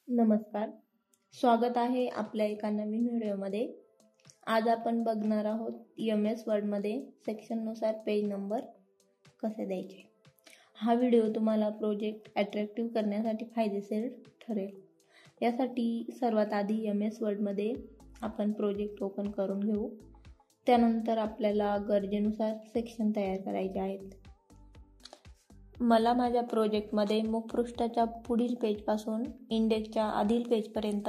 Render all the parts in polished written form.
नमस्कार, स्वागत आहे आपल्या एका नवीन व्हिडिओमध्ये। आज आपण बघणार आहोत MS वर्डमध्ये सेक्शननुसार पेज नंबर कसे द्यायचे। हा व्हिडिओ तुम्हाला प्रोजेक्ट अट्रॅक्टिव्ह करण्यासाठी फायदेशीर ठरेल। यासाठी सर्वात आधी MS वर्डमध्ये आपण प्रोजेक्ट ओपन करून घेऊ। त्यानंतर आपल्याला गरजेनुसार सेक्शन तयार करायचे आहेत। मला माझ्या प्रोजेक्टमध्ये मुखपृष्ठाच्या पुढील पेजपासून इंडेक्सच्या आधील पेजपर्यंत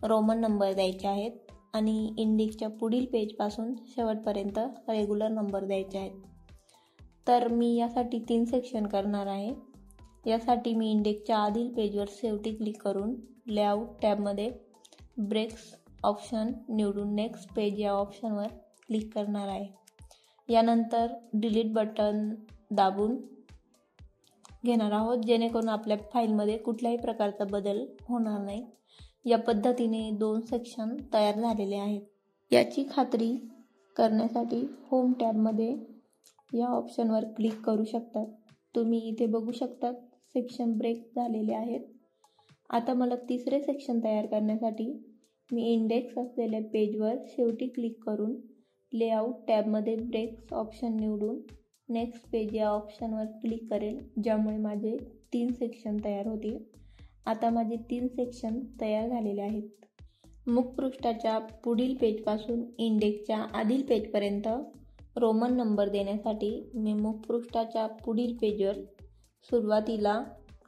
रोमन नंबर द्यायचे आहेत आणि इंडेक्सच्या पुढील पेजपासून शेवटपर्यंत रेग्युलर नंबर द्यायचे आहेत। तर मी यासाठी 3 सेक्शन करणार आहे। यासाठी मी इंडेक्सच्या आधील पेजवर शेवटी क्लिक करून लेआउट टॅबमध्ये ब्रेक्स ऑप्शन निवडून नेक्स्ट पेज या ऑप्शनवर क्लिक करणार आहे। यानंतर डिलीट बटन दाबून घेणार आहोत, जेणेकरून आपल्या फाईलमध्ये कुठल्याही प्रकारचा बदल होणार नाही। या पद्धतीने 2 सेक्शन तयार झालेले आहेत। याची खात्री करण्यासाठी होम टॅबमध्ये या ऑप्शनवर क्लिक करू शकतात। तुम्ही इथे बघू शकता सेक्शन ब्रेक झालेले आहेत। आता मला तिसरे सेक्शन तयार करण्यासाठी मी इंडेक्स असलेल्या पेजवर शेवटी क्लिक करून लेआउट टॅबमध्ये ब्रेक्स ऑप्शन निवडून नेक्स्ट पेज या ऑप्शनवर क्लिक करेल, ज्यामुळे माझे 3 सेक्शन तयार होतील। आता माझे 3 सेक्शन तयार झालेले आहेत। मुखपृष्ठाच्या पुढील पेजपासून इंडेक्सच्या आधील पेजपर्यंत रोमन नंबर देण्यासाठी मी मुखपृष्ठाच्या पुढील पेजवर सुरुवातीला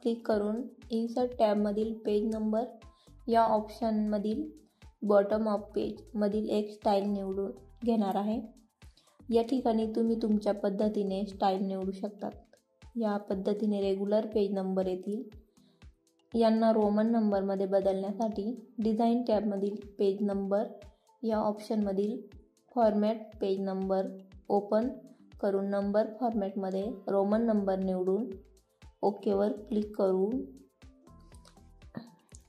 क्लिक करून इन्सर्ट टॅबमधील पेज नंबर या ऑप्शनमधील बॉटम ऑफ पेज मधील एक स्टाईल निवडून घेणार आहे। या ठिकाणी तुम्ही तुमच्या पद्धतीने स्टाईल निवडू शकतात। या पद्धतीने रेग्युलर पेज नंबर येतील। यांना रोमन नंबरमध्ये बदलण्यासाठी डिझाईन टॅबमधील पेज नंबर या ऑप्शनमधील फॉर्मॅट पेज नंबर ओपन करून नंबर फॉर्मॅटमध्ये रोमन नंबर निवडून ओकेवर क्लिक करू।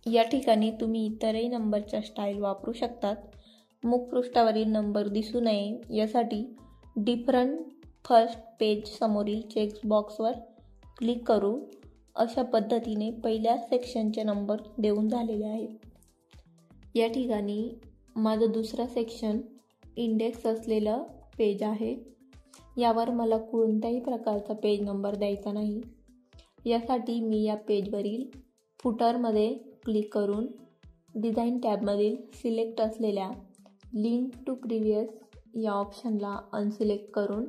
या ठिकाणी तुम्ही इतरही नंबरच्या स्टाईल वापरू शकतात। मुखपृष्ठावरील नंबर दिसू नये यासाठी डिफरंट फर्स्ट पेज समोरील चेक बॉक्सवर क्लिक करू। अशा पद्धतीने पहिल्या सेक्शनचे नंबर देऊन झालेले आहेत। या ठिकाणी माझं दुसरा सेक्शन इंडेक्स असलेलं पेज आहे। यावर मला कोणत्याही प्रकारचा पेज नंबर द्यायचा नाही। यासाठी मी या पेजवरील फुटरमध्ये क्लिक करून डिझाईन टॅबमधील सिलेक्ट असलेल्या लिंक टू प्रिव्हियस या ऑप्शनला अनसिलेक्ट करून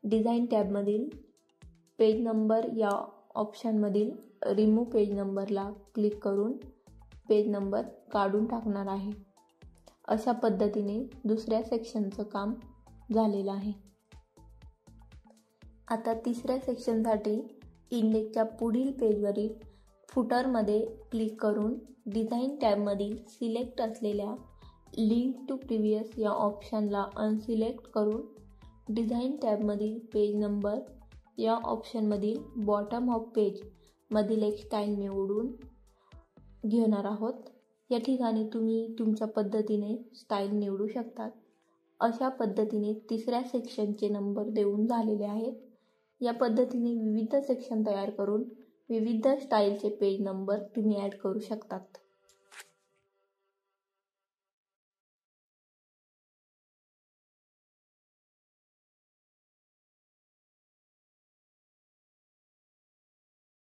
डिझाईन टॅबमधील पेज नंबर या ऑप्शनमधील रिमूव्ह पेज नंबरला क्लिक करून पेज नंबर काढून टाकणार आहे। अशा पद्धतीने दुसऱ्या सेक्शनचं काम झालेलं आहे। आता तिसऱ्या सेक्शनसाठी इंडेक्सच्या पुढील पेजवरील फुटरमध्ये क्लिक करून डिझाईन टॅबमधील सिलेक्ट असलेल्या लिंक टू प्रिव्हियस या ऑप्शनला अनसिलेक्ट करून डिझाईन टॅबमधील पेज नंबर या ऑप्शनमधील बॉटम ऑफ पेज मधील एक स्टाईल निवडून घेणार आहोत। या ठिकाणी तुम्ही तुमच्या पद्धतीने स्टाईल निवडू शकतात। अशा पद्धतीने तिसऱ्या सेक्शनचे नंबर देऊन झालेले आहेत। या पद्धतीने विविध सेक्शन तयार करून विविध स्टाईलचे पेज नंबर तुम्ही ॲड करू शकतात।